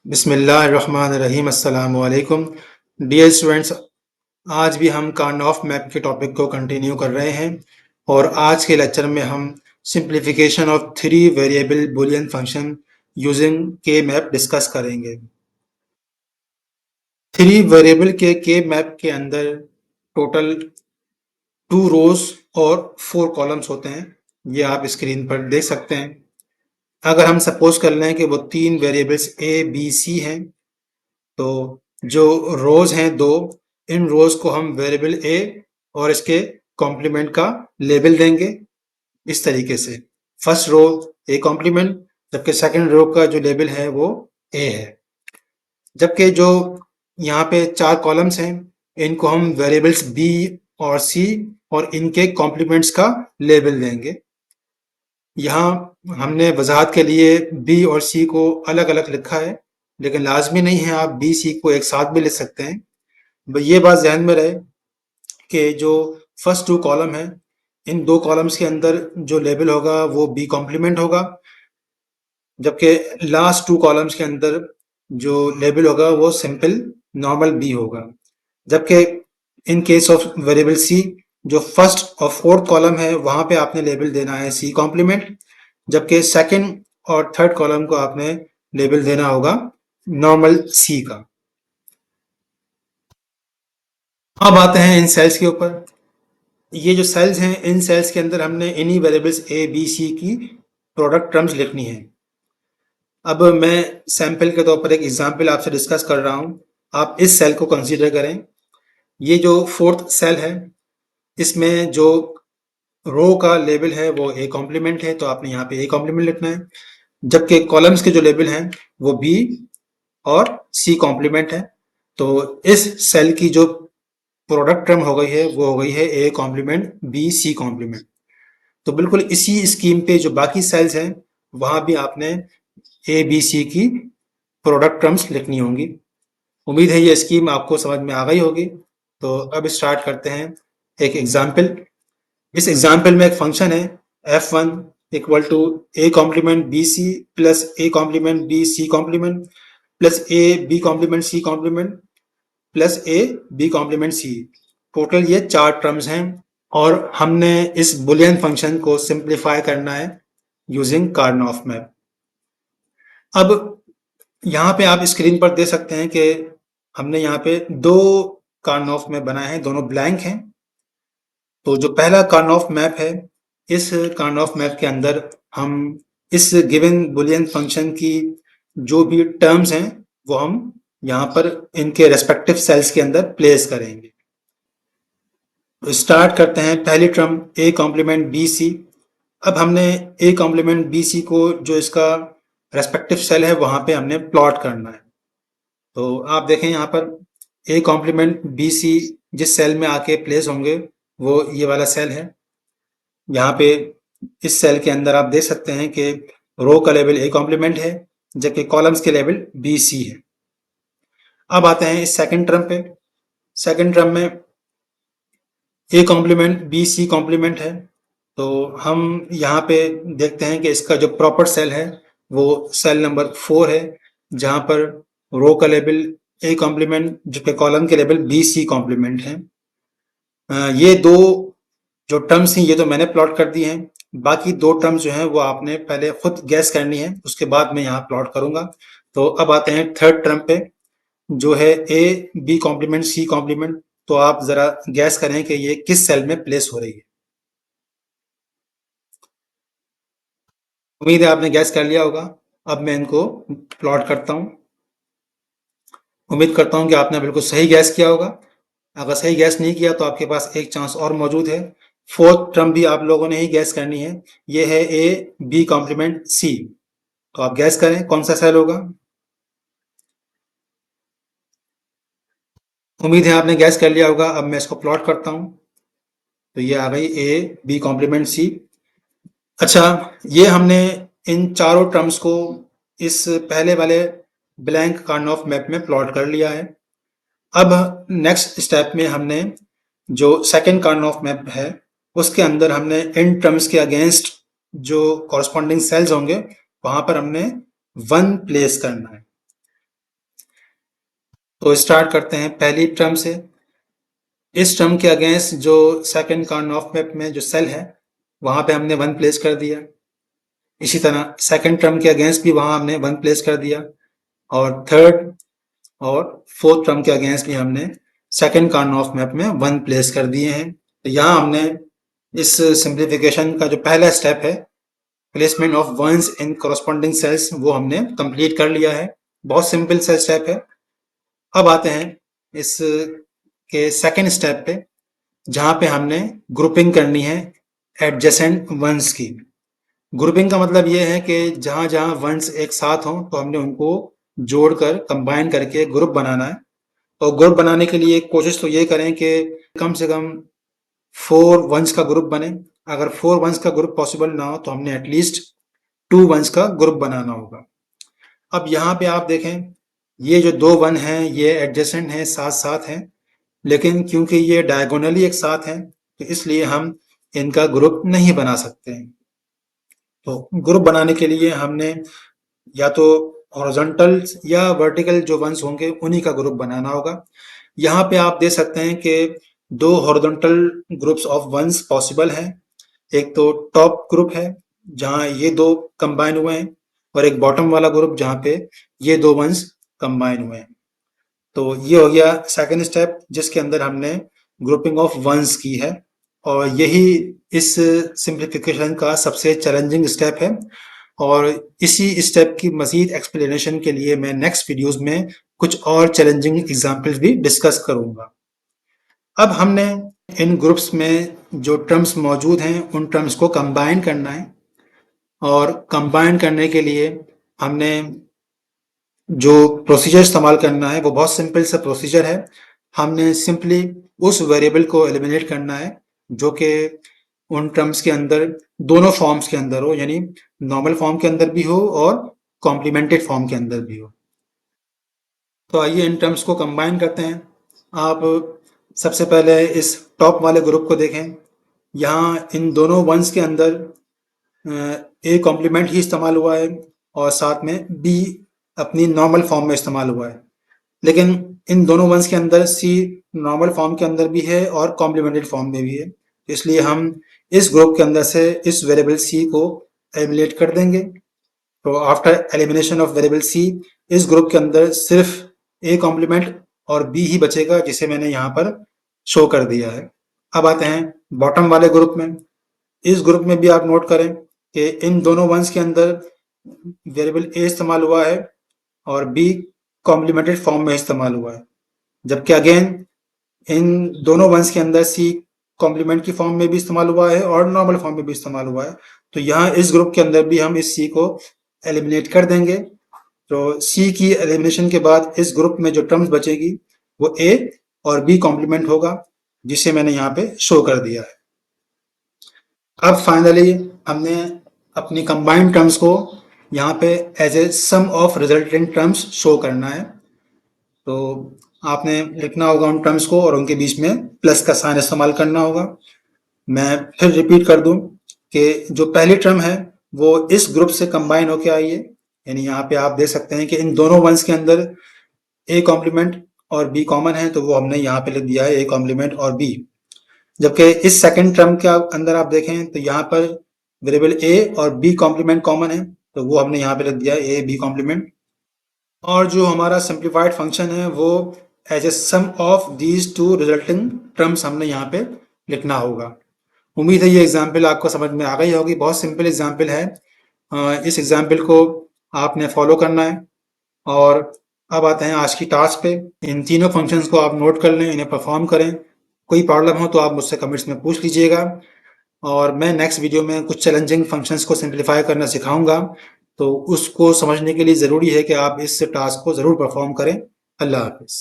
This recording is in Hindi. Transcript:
बिस्मिल्लाहिर्रहमानिर्रहीम अस्सलामु अलैकुम डियर स्टूडेंट्स। आज भी हम कार्नोफ मैप के टॉपिक को कंटिन्यू कर रहे हैं और आज के लेक्चर में हम simplification of three variable Boolean function using के मैप डिस्कस करेंगे। थ्री वेरिएबल के मैप के अंदर टोटल 2 रोज और 4 कॉलम्स होते हैं। ये आप स्क्रीन पर देख सकते हैं। अगर हम सपोज कर लें कि वो 3 वेरिएबल्स ए बी सी हैं, तो जो रोज हैं 2, इन रोज को हम वेरिएबल ए और इसके कॉम्प्लीमेंट का लेबल देंगे इस तरीके से। फर्स्ट रो ए कॉम्प्लीमेंट, जबकि सेकंड रो का जो लेबल है वो ए है। जबकि जो यहाँ पे 4 कॉलम्स हैं, इनको हम वेरिएबल्स बी और सी और इनके कॉम्प्लीमेंट्स का लेबल देंगे। यहाँ हमने वजाहत के लिए बी और सी को अलग अलग लिखा है, लेकिन लाजमी नहीं है, आप बी सी को एक साथ भी लिख सकते हैं। ये बात ध्यान में रहे कि जो फर्स्ट 2 कॉलम है, इन 2 कॉलम्स के अंदर जो लेबल होगा वो बी कॉम्प्लीमेंट होगा, जबकि लास्ट 2 कॉलम्स के अंदर जो लेबल होगा वो सिंपल नॉर्मल बी होगा। जबकि in case of variable C, जो फर्स्ट और फोर्थ कॉलम है वहां पे आपने लेबल देना है सी कॉम्प्लीमेंट, जबकि सेकंड और थर्ड कॉलम को आपने लेबल देना होगा नॉर्मल सी का। अब आते हैं इन सेल्स के ऊपर। ये जो सेल्स हैं, इन सेल्स के अंदर हमने इन्हीं वेरिएबल्स ए बी सी की प्रोडक्ट टर्म्स लिखनी है। अब मैं सैंपल के तौर पर एक एग्जांपल आपसे डिस्कस कर रहा हूं। आप इस सेल को कंसीडर करें। ये जो फोर्थ सेल है, इसमें जो रो का लेबल है वो ए कॉम्प्लीमेंट है, तो आपने यहाँ पे ए कॉम्प्लीमेंट लिखना है। जबकि कॉलम्स के जो लेबल हैं वो बी और सी कॉम्प्लीमेंट है, तो इस सेल की जो प्रोडक्ट टर्म हो गई है वो हो गई है A complement B C complement. तो बिल्कुल इसी स्कीम पे जो बाकी सेल्स हैं वहां भी आपने ए बी सी की प्रोडक्ट टर्म्स लिखनी होंगी। उम्मीद है ये स्कीम आपको समझ में आ गई होगी। तो अब स्टार्ट करते हैं एक एग्जाम्पल। इस एग्जाम्पल में एक फंक्शन है f1 equal to A complement B C plus A complement B C complement plus A B complement C complement plus A B complement C. Total ये 4 टर्म्स हैं और हमने इस बुलियन फंक्शन को सिंप्लीफाई करना है यूजिंग कार्नोफ मैप। अब यहाँ पे आप स्क्रीन पर देख सकते हैं कि हमने यहाँ पे 2 कार्नोफ मैप बनाए हैं, दोनों ब्लैंक हैं। तो जो पहला कार्नोफ मैप है, इस कार्नोफ मैप के अंदर हम इस गिवन बुलियन फंक्शन की जो भी टर्म्स हैं वो हम यहाँ पर इनके रेस्पेक्टिव सेल्स के अंदर प्लेस करेंगे। तो स्टार्ट करते हैं पहली term A complement B C. अब हमने ए कॉम्प्लीमेंट बी सी को जो इसका रेस्पेक्टिव सेल है वहां पे हमने प्लॉट करना है। तो आप देखें यहाँ पर ए कॉम्प्लीमेंट बी सी जिस सेल में आके प्लेस होंगे वो ये वाला सेल है। यहाँ पे इस सेल के अंदर आप देख सकते हैं कि रो का लेवल ए कॉम्प्लीमेंट है, जबकि कॉलम्स के लेवल बी सी है। अब आते हैं इस सेकंड टर्म पे। सेकंड टर्म में A complement B C complement है, तो हम यहाँ पे देखते हैं कि इसका जो प्रॉपर सेल है वो सेल नंबर 4 है, जहाँ पर रो का लेवल ए कॉम्प्लीमेंट जबकि कॉलम के लेवल बी सी कॉम्प्लीमेंट है। ये दो जो टर्म्स थी ये तो मैंने प्लॉट कर दी हैं। बाकी 2 टर्म्स जो हैं वो आपने पहले खुद गैस करनी है, उसके बाद मैं यहाँ प्लॉट करूंगा। तो अब आते हैं थर्ड टर्म पे, जो है A B complement C complement. तो आप जरा गैस करें कि ये किस सेल में प्लेस हो रही है। उम्मीद है आपने गैस कर लिया होगा। अब मैं इनको प्लॉट करता हूँ। उम्मीद करता हूँ कि आपने बिल्कुल सही गैस किया होगा। अगर सही गैस नहीं किया तो आपके पास एक चांस और मौजूद है। फोर्थ टर्म भी आप लोगों ने ही गैस करनी है। ये है ए बी कॉम्प्लीमेंट सी। तो आप गैस करें कौन सा सेल होगा। उम्मीद है आपने गैस कर लिया होगा। अब मैं इसको प्लॉट करता हूँ। तो ये आ गई ए बी कॉम्प्लीमेंट सी। अच्छा, ये हमने इन चारों टर्म्स को इस पहले वाले ब्लैंक कार्नोफ मैप में प्लॉट कर लिया है। अब नेक्स्ट स्टेप में हमने जो सेकंड कार्नोफ मैप है उसके अंदर हमने इन टर्म्स के अगेंस्ट जो कॉरस्पॉन्डिंग सेल्स होंगे वहां पर हमने 1 प्लेस करना है। तो स्टार्ट करते हैं पहली टर्म से। इस टर्म के अगेंस्ट जो सेकंड कार्नोफ मैप में जो सेल है वहां पे हमने 1 प्लेस कर दिया। इसी तरह सेकंड टर्म के अगेंस्ट भी वहां हमने 1 प्लेस कर दिया, और थर्ड और फोर्थ टर्म के अगेंस्ट भी हमने सेकंड कार्नोफ मैप में 1 प्लेस कर दिए हैं। तो यहाँ हमने इस सिंप्लीफिकेशन का जो पहला स्टेप है, placement of ones in corresponding cells, वो हमने कंप्लीट कर लिया है। बहुत सिंपल सा स्टेप है। अब आते हैं इस के सेकंड स्टेप पे, जहां पे हमने ग्रुपिंग करनी है एडजेसेंट वंस की। ग्रुपिंग का मतलब ये है कि जहां जहां वंस एक साथ हों तो हमने उनको जोड़कर कंबाइन करके ग्रुप बनाना है। और ग्रुप बनाने के लिए कोशिश तो ये करें कि कम से कम 4 वंस का ग्रुप बने। अगर 4 वंस का ग्रुप पॉसिबल ना हो तो हमने एटलीस्ट 2 वंस का ग्रुप बनाना होगा। अब यहाँ पे आप देखें, ये जो 2 वन हैं ये एडजेसेंट हैं, साथ साथ हैं, लेकिन क्योंकि ये डायगोनली एक साथ हैं तो इसलिए हम इनका ग्रुप नहीं बना सकते हैं। तो ग्रुप बनाने के लिए हमने या तो हॉरिजॉन्टल या वर्टिकल जो वंस होंगे उन्हीं का ग्रुप बनाना होगा। यहाँ पे आप देख सकते हैं कि 2 horizontal groups of ones possible हैं। एक तो टॉप ग्रुप है जहाँ ये 2 कंबाइन हुए हैं, और एक बॉटम वाला ग्रुप जहाँ पे ये 2 वंस कंबाइन हुए हैं। तो ये हो गया सेकंड स्टेप जिसके अंदर हमने ग्रुपिंग ऑफ वंस की है, और यही इस सिंप्लीफिकेशन का सबसे चैलेंजिंग स्टेप है। और इसी स्टेप की मजीद एक्सप्लेनेशन के लिए मैं नेक्स्ट वीडियोस में कुछ और चैलेंजिंग एग्जांपल्स भी डिस्कस करूंगा। अब हमने इन ग्रुप्स में जो टर्म्स मौजूद हैं उन टर्म्स को कंबाइन करना है, और कंबाइन करने के लिए हमने जो प्रोसीजर इस्तेमाल करना है वो बहुत सिंपल सा प्रोसीजर है। हमने सिंपली उस वेरिएबल को एलिमिनेट करना है जो कि उन टर्म्स के अंदर दोनों फॉर्म्स के अंदर हो, यानी नॉर्मल फॉर्म के अंदर भी हो और कॉम्प्लीमेंटेड फॉर्म के अंदर भी हो। तो आइए इन टर्म्स को कंबाइन करते हैं। आप सबसे पहले इस टॉप वाले ग्रुप को देखें। यहाँ इन दोनों वंस के अंदर ए कॉम्प्लीमेंट ही इस्तेमाल हुआ है और साथ में बी अपनी नॉर्मल फॉर्म में इस्तेमाल हुआ है। लेकिन इन दोनों वंस के अंदर सी नॉर्मल फॉर्म के अंदर भी है और कॉम्प्लीमेंटेड फॉर्म में भी है। इसलिए हम इस ग्रुप के अंदर से इस वेरिएबल सी को एलिमिनेट कर देंगे। तो after elimination of variable C, इस ग्रुप के अंदर सिर्फ ए कॉम्प्लीमेंट और बी ही बचेगा, जिसे मैंने यहाँ पर शो कर दिया है। अब आते हैं बॉटम वाले ग्रुप में। इस ग्रुप में भी आप नोट करें कि इन दोनों वंस के अंदर वेरिएबल ए इस्तेमाल हुआ है और बी कॉम्प्लीमेंटेड फॉर्म में इस्तेमाल हुआ है, जबकि अगेन इन दोनों वंस के अंदर सी कॉम्प्लीमेंट की फॉर्म में भी इस्तेमाल हुआ है और नॉर्मल फॉर्म में भी इस्तेमाल हुआ है। तो यहाँ इस ग्रुप के अंदर भी हम इस सी को एलिमिनेट कर देंगे। तो सी की एलिमिनेशन के बाद इस ग्रुप में जो टर्म्स बचेगी वो ए और बी कॉम्प्लीमेंट होगा, जिसे मैंने यहाँ पे शो कर दिया है। अब फाइनली हमने अपनी कंबाइंड टर्म्स को यहाँ पे as a sum of resultant terms show करना है। तो आपने लिखना होगा उन टर्म्स को और उनके बीच में प्लस का साइन इस्तेमाल करना होगा। मैं फिर रिपीट कर दूं कि जो पहली टर्म है वो इस ग्रुप से कंबाइन होके आई है, यानी यहाँ पे आप देख सकते हैं कि इन दोनों वंस के अंदर ए कॉम्प्लीमेंट और बी कॉमन है, तो वो हमने यहाँ पे लिख दिया है ए कॉम्प्लीमेंट और बी। जबकि इस सेकंड टर्म के अंदर आप देखें तो यहाँ पर वेरिएबल ए और बी कॉम्प्लीमेंट कॉमन है, तो वो हमने यहाँ पे लिख दिया है ए बी कॉम्प्लीमेंट। और जो हमारा सिंप्लीफाइड फंक्शन है वो as a sum of these two resulting terms हमने यहाँ पे लिखना होगा। उम्मीद है ये एग्जाम्पल आपको समझ में आ गई होगी। बहुत सिंपल एग्जाम्पल है। इस एग्जाम्पल को आपने फॉलो करना है। और अब आते हैं आज की टास्क पे। इन तीनों फंक्शंस को आप नोट कर लें, इन्हें परफॉर्म करें। कोई प्रॉब्लम हो तो आप मुझसे कमेंट्स में पूछ लीजिएगा, और मैं नेक्स्ट वीडियो में कुछ चैलेंजिंग फंक्शंस को सिंप्लीफाई करना सिखाऊंगा। तो उसको समझने के लिए ज़रूरी है कि आप इस टास्क को ज़रूर परफॉर्म करें। अल्लाह हाफिज़।